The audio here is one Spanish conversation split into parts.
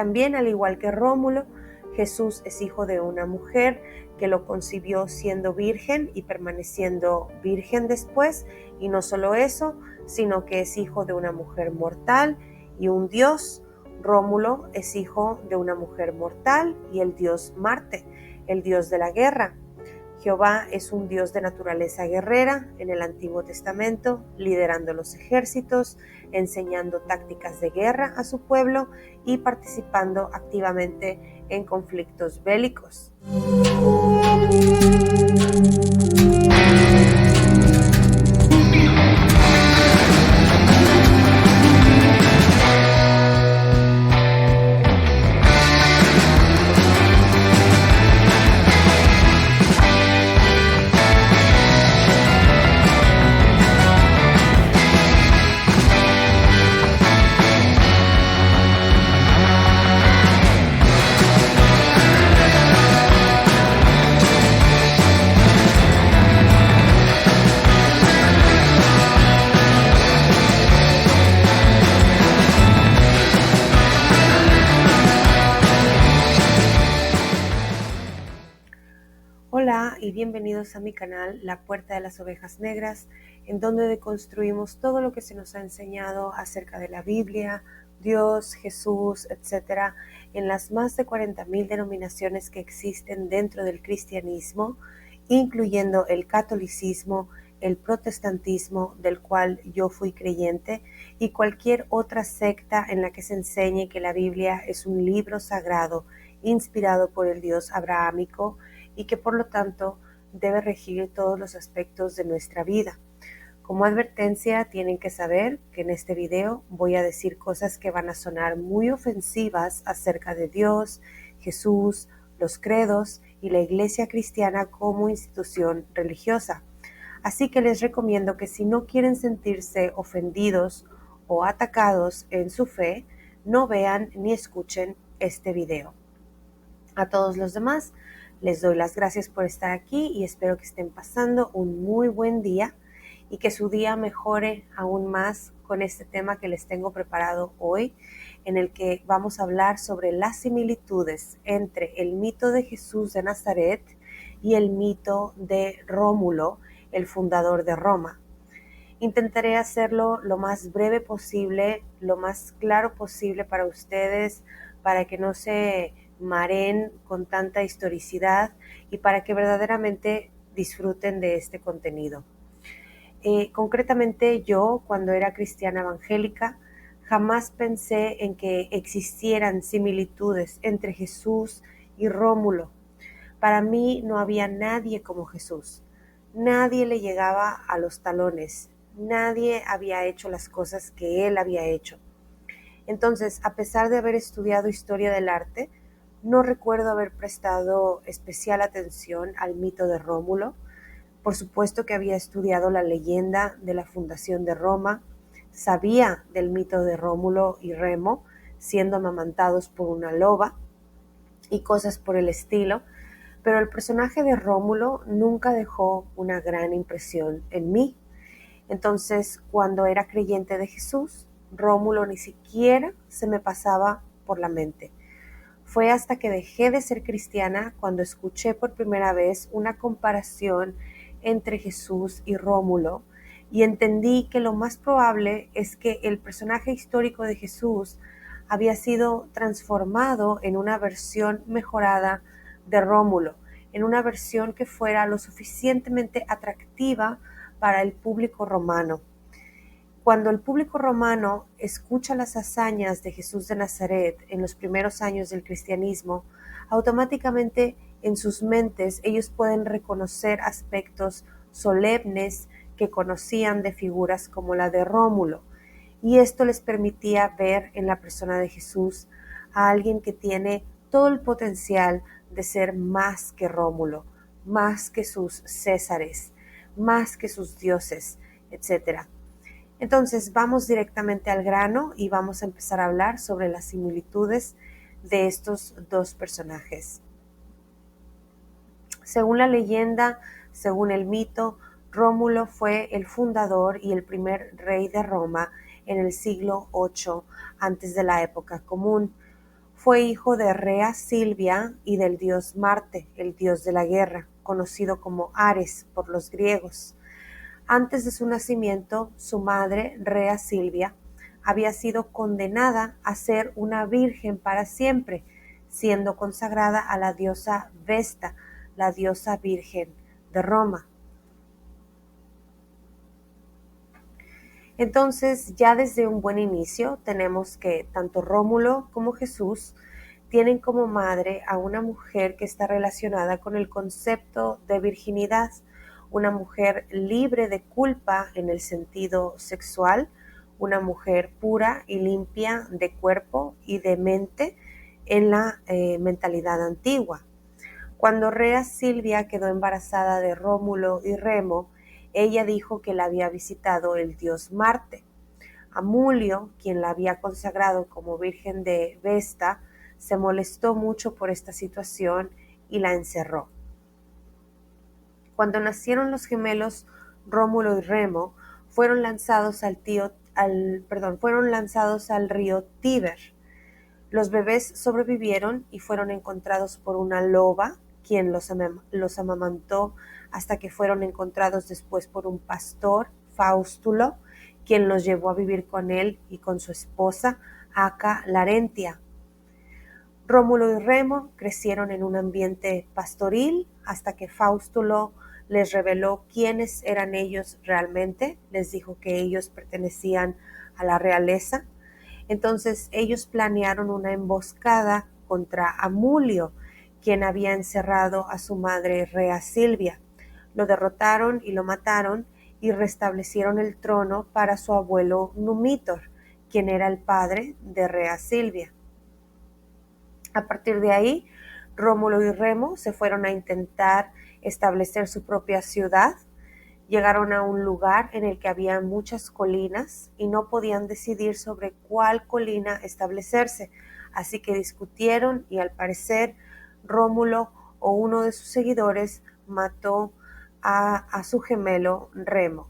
También, al igual que Rómulo, Jesús es hijo de una mujer que lo concibió siendo virgen y permaneciendo virgen después, y no solo eso, sino que es hijo de una mujer mortal y un dios. Rómulo es hijo de una mujer mortal y el dios Marte, el dios de la guerra. Jehová es un dios de naturaleza guerrera en el Antiguo Testamento, liderando los ejércitos, enseñando tácticas de guerra a su pueblo y participando activamente en conflictos bélicos. Hola y bienvenidos a mi canal La Puerta de las Ovejas Negras, en donde deconstruimos todo lo que se nos ha enseñado acerca de la Biblia, Dios, Jesús, etc. en las más de 40,000 denominaciones que existen dentro del cristianismo, incluyendo el catolicismo, el protestantismo, del cual yo fui creyente, y cualquier otra secta en la que se enseñe que la Biblia es un libro sagrado inspirado por el Dios abrahámico y que por lo tanto debe regir todos los aspectos de nuestra vida. Como advertencia, tienen que saber que en este video voy a decir cosas que van a sonar muy ofensivas acerca de Dios, Jesús, los credos y la Iglesia cristiana como institución religiosa. Así que les recomiendo que si no quieren sentirse ofendidos o atacados en su fe, no vean ni escuchen este video. A todos los demás, les doy las gracias por estar aquí y espero que estén pasando un muy buen día y que su día mejore aún más con este tema que les tengo preparado hoy, en el que vamos a hablar sobre las similitudes entre el mito de Jesús de Nazaret y el mito de Rómulo, el fundador de Roma. Intentaré hacerlo lo más breve posible, lo más claro posible para ustedes, para que no se mareen con tanta historicidad y para que verdaderamente disfruten de este contenido. Concretamente yo, cuando era cristiana evangélica, jamás pensé en que existieran similitudes entre Jesús y Rómulo. Para mí no había nadie como Jesús. Nadie le llegaba a los talones. Nadie había hecho las cosas que él había hecho. Entonces, a pesar de haber estudiado historia del arte, no recuerdo haber prestado especial atención al mito de Rómulo. Por supuesto que había estudiado la leyenda de la fundación de Roma, sabía del mito de Rómulo y Remo, siendo amamantados por una loba y cosas por el estilo, pero el personaje de Rómulo nunca dejó una gran impresión en mí. Entonces, cuando era creyente de Jesús, Rómulo ni siquiera se me pasaba por la mente. Fue hasta que dejé de ser cristiana cuando escuché por primera vez una comparación entre Jesús y Rómulo y entendí que lo más probable es que el personaje histórico de Jesús había sido transformado en una versión mejorada de Rómulo, en una versión que fuera lo suficientemente atractiva para el público romano. Cuando el público romano escucha las hazañas de Jesús de Nazaret en los primeros años del cristianismo, automáticamente en sus mentes ellos pueden reconocer aspectos solemnes que conocían de figuras como la de Rómulo, y esto les permitía ver en la persona de Jesús a alguien que tiene todo el potencial de ser más que Rómulo, más que sus Césares, más que sus dioses, etc. Entonces vamos directamente al grano y vamos a empezar a hablar sobre las similitudes de estos dos personajes. Según la leyenda, según el mito, Rómulo fue el fundador y el primer rey de Roma en el siglo VIII antes de la época común. Fue hijo de Rea Silvia y del dios Marte, el dios de la guerra, conocido como Ares por los griegos. Antes de su nacimiento, su madre, Rea Silvia, había sido condenada a ser una virgen para siempre, siendo consagrada a la diosa Vesta, la diosa virgen de Roma. Entonces, ya desde un buen inicio tenemos que tanto Rómulo como Jesús tienen como madre a una mujer que está relacionada con el concepto de virginidad, una mujer libre de culpa en el sentido sexual, una mujer pura y limpia de cuerpo y de mente en la mentalidad antigua. Cuando Rea Silvia quedó embarazada de Rómulo y Remo, ella dijo que la había visitado el dios Marte. Amulio, quien la había consagrado como virgen de Vesta, se molestó mucho por esta situación y la encerró. Cuando nacieron los gemelos Rómulo y Remo, fueron lanzados al río Tíber. Los bebés sobrevivieron y fueron encontrados por una loba, quien los amamantó hasta que fueron encontrados después por un pastor, Faustulo, quien los llevó a vivir con él y con su esposa, Aca Larentia. Rómulo y Remo crecieron en un ambiente pastoril hasta que Faustulo les reveló quiénes eran ellos realmente, les dijo que ellos pertenecían a la realeza. Entonces ellos planearon una emboscada contra Amulio, quien había encerrado a su madre Rea Silvia. Lo derrotaron y lo mataron y restablecieron el trono para su abuelo Numitor, quien era el padre de Rea Silvia. A partir de ahí, Rómulo y Remo se fueron a intentar establecer su propia ciudad. Llegaron a un lugar en el que había muchas colinas y no podían decidir sobre cuál colina establecerse, así que discutieron y al parecer Rómulo o uno de sus seguidores mató a su gemelo Remo.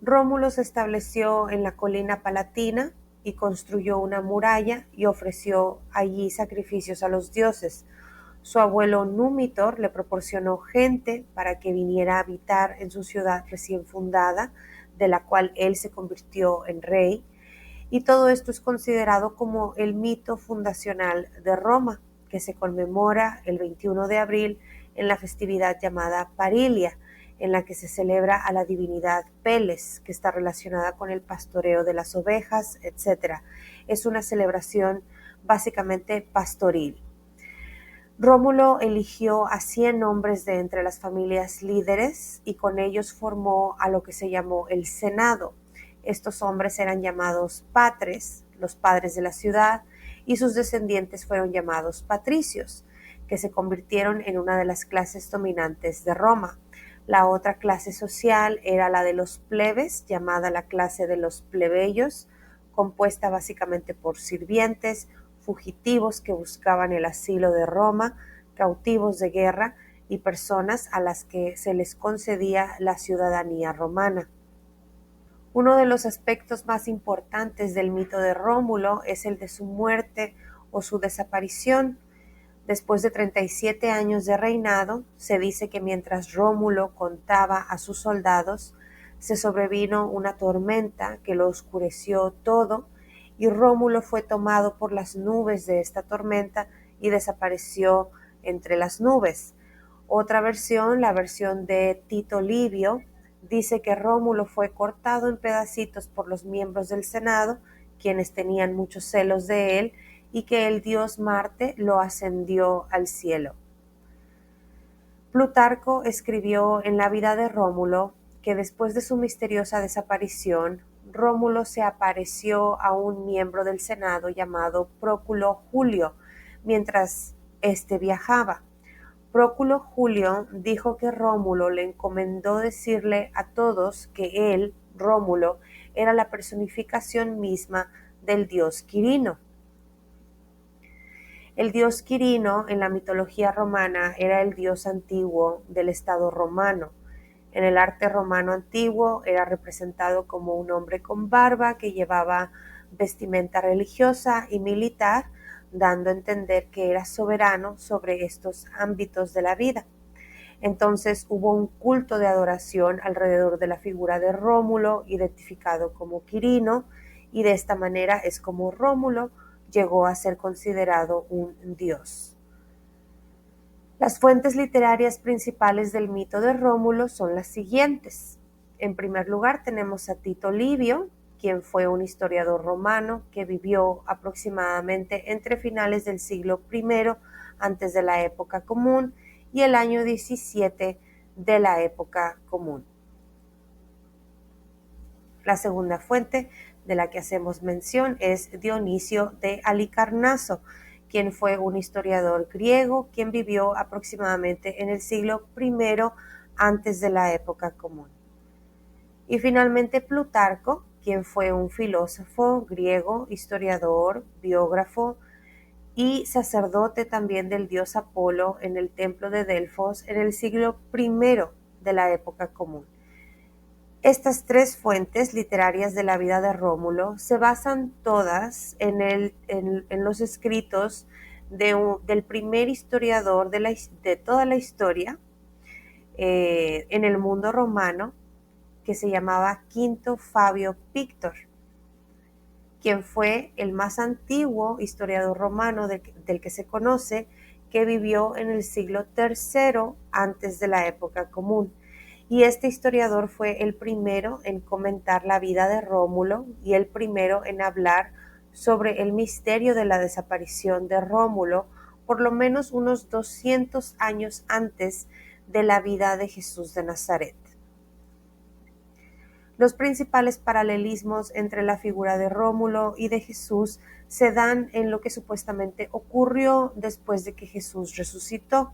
Rómulo se estableció en la colina palatina y construyó una muralla y ofreció allí sacrificios a los dioses. Su abuelo Numitor le proporcionó gente para que viniera a habitar en su ciudad recién fundada, de la cual él se convirtió en rey, y todo esto es considerado como el mito fundacional de Roma, que se conmemora el 21 de abril en la festividad llamada Parilia, en la que se celebra a la divinidad Peles, que está relacionada con el pastoreo de las ovejas, etc. Es una celebración básicamente pastoril. Rómulo eligió a 100 hombres de entre las familias líderes y con ellos formó a lo que se llamó el Senado. Estos hombres eran llamados patres, los padres de la ciudad, y sus descendientes fueron llamados patricios, que se convirtieron en una de las clases dominantes de Roma. La otra clase social era la de los plebes, llamada la clase de los plebeyos, compuesta básicamente por sirvientes, fugitivos que buscaban el asilo de Roma, cautivos de guerra y personas a las que se les concedía la ciudadanía romana. Uno de los aspectos más importantes del mito de Rómulo es el de su muerte o su desaparición. Después de 37 años de reinado, se dice que mientras Rómulo contaba a sus soldados, se sobrevino una tormenta que lo oscureció todo y Rómulo fue tomado por las nubes de esta tormenta y desapareció entre las nubes. Otra versión, la versión de Tito Livio, dice que Rómulo fue cortado en pedacitos por los miembros del Senado, quienes tenían muchos celos de él, y que el dios Marte lo ascendió al cielo. Plutarco escribió en la vida de Rómulo que después de su misteriosa desaparición, Rómulo se apareció a un miembro del Senado llamado Próculo Julio mientras éste viajaba. Próculo Julio dijo que Rómulo le encomendó decirle a todos que él, Rómulo, era la personificación misma del dios Quirino. El dios Quirino en la mitología romana era el dios antiguo del Estado romano. En el arte romano antiguo era representado como un hombre con barba que llevaba vestimenta religiosa y militar, dando a entender que era soberano sobre estos ámbitos de la vida. Entonces hubo un culto de adoración alrededor de la figura de Rómulo, identificado como Quirino, y de esta manera es como Rómulo llegó a ser considerado un dios. Las fuentes literarias principales del mito de Rómulo son las siguientes. En primer lugar tenemos a Tito Livio, quien fue un historiador romano que vivió aproximadamente entre finales del siglo I antes de la época común y el año 17 de la época común. La segunda fuente de la que hacemos mención es Dionisio de Halicarnaso, quien fue un historiador griego quien vivió aproximadamente en el siglo I antes de la época común. Y finalmente Plutarco, quien fue un filósofo griego, historiador, biógrafo y sacerdote también del dios Apolo en el templo de Delfos en el siglo I de la época común. Estas tres fuentes literarias de la vida de Rómulo se basan todas en los escritos del primer historiador de toda la historia en el mundo romano, que se llamaba Quinto Fabio Pictor, quien fue el más antiguo historiador romano del que se conoce, que vivió en el siglo III antes de la época común. Y este historiador fue el primero en comentar la vida de Rómulo y el primero en hablar sobre el misterio de la desaparición de Rómulo, por lo menos unos 200 años antes de la vida de Jesús de Nazaret. Los principales paralelismos entre la figura de Rómulo y de Jesús se dan en lo que supuestamente ocurrió después de que Jesús resucitó.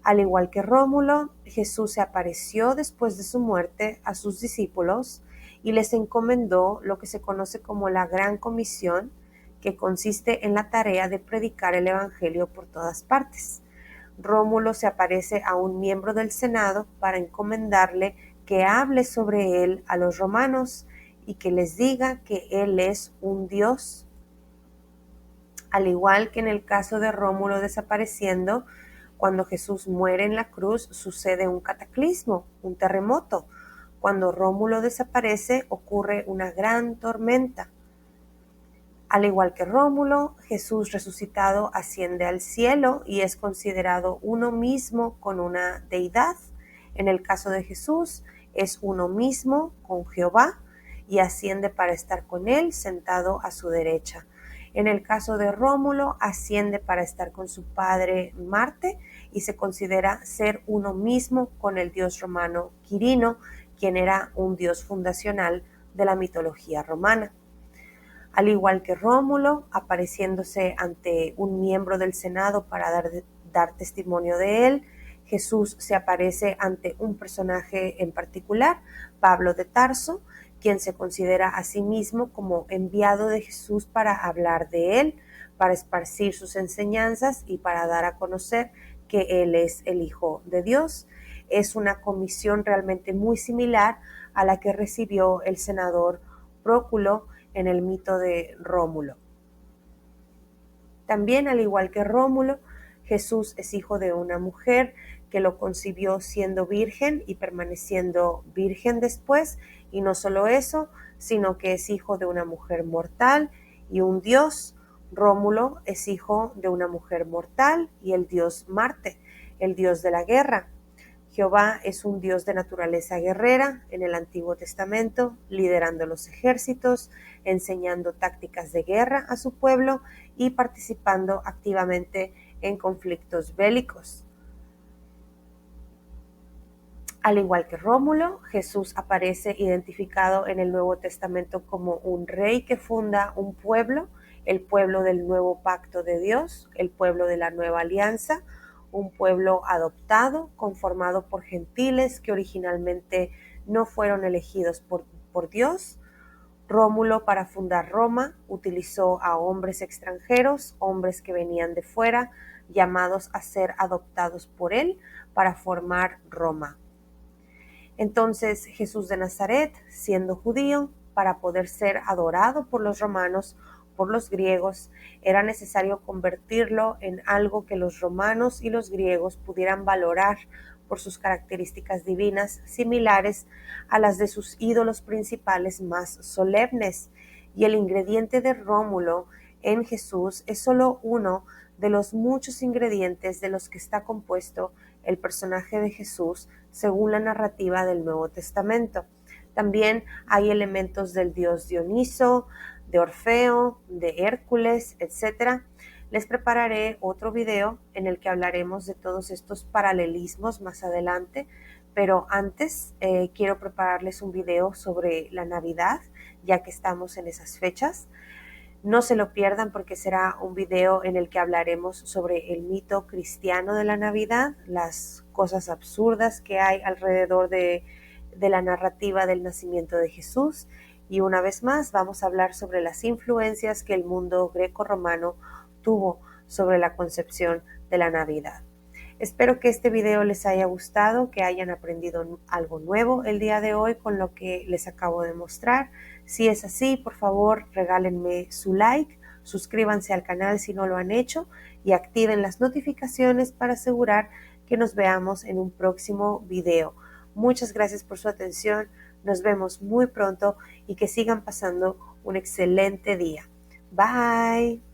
Al igual que Rómulo, Jesús se apareció después de su muerte a sus discípulos y les encomendó lo que se conoce como la Gran Comisión, que consiste en la tarea de predicar el Evangelio por todas partes. Rómulo se aparece a un miembro del Senado para encomendarle que hable sobre él a los romanos y que les diga que él es un dios. Al igual que en el caso de Rómulo desapareciendo, cuando Jesús muere en la cruz sucede un cataclismo, un terremoto. Cuando Rómulo desaparece ocurre una gran tormenta. Al igual que Rómulo, Jesús resucitado asciende al cielo y es considerado uno mismo con una deidad. En el caso de Jesús, es uno mismo con Jehová y asciende para estar con él sentado a su derecha. En el caso de Rómulo, asciende para estar con su padre Marte y se considera ser uno mismo con el dios romano Quirino, quien era un dios fundacional de la mitología romana. Al igual que Rómulo, apareciéndose ante un miembro del Senado para dar testimonio de él, Jesús se aparece ante un personaje en particular, Pablo de Tarso, quien se considera a sí mismo como enviado de Jesús para hablar de él, para esparcir sus enseñanzas y para dar a conocer que él es el Hijo de Dios. Es una comisión realmente muy similar a la que recibió el senador Próculo en el mito de Rómulo. También, al igual que Rómulo, Jesús es hijo de una mujer que lo concibió siendo virgen y permaneciendo virgen después, y no solo eso, sino que es hijo de una mujer mortal y un dios. Rómulo es hijo de una mujer mortal y el dios Marte, el dios de la guerra. Jehová es un dios de naturaleza guerrera en el Antiguo Testamento, liderando los ejércitos, enseñando tácticas de guerra a su pueblo y participando activamente en conflictos bélicos. Al igual que Rómulo, Jesús aparece identificado en el Nuevo Testamento como un rey que funda un pueblo, el pueblo del nuevo pacto de Dios, el pueblo de la nueva alianza, un pueblo adoptado, conformado por gentiles que originalmente no fueron elegidos por Dios. Rómulo, para fundar Roma, utilizó a hombres extranjeros, hombres que venían de fuera, llamados a ser adoptados por él para formar Roma. Entonces Jesús de Nazaret, siendo judío, para poder ser adorado por los romanos, por los griegos, era necesario convertirlo en algo que los romanos y los griegos pudieran valorar por sus características divinas similares a las de sus ídolos principales más solemnes. Y el ingrediente de Rómulo en Jesús es solo uno de los muchos ingredientes de los que está compuesto el personaje de Jesús según la narrativa del Nuevo Testamento. También hay elementos del dios Dioniso, de Orfeo, de Hércules, etc. Les prepararé otro video en el que hablaremos de todos estos paralelismos más adelante, pero antes quiero prepararles un video sobre la Navidad, ya que estamos en esas fechas. No se lo pierdan porque será un video en el que hablaremos sobre el mito cristiano de la Navidad, las cosas absurdas que hay alrededor de la narrativa del nacimiento de Jesús, y una vez más vamos a hablar sobre las influencias que el mundo greco-romano tuvo sobre la concepción de la Navidad. Espero que este video les haya gustado, que hayan aprendido algo nuevo el día de hoy con lo que les acabo de mostrar. Si es así, por favor, regálenme su like, suscríbanse al canal si no lo han hecho y activen las notificaciones para asegurar que nos veamos en un próximo video. Muchas gracias por su atención, nos vemos muy pronto y que sigan pasando un excelente día. Bye.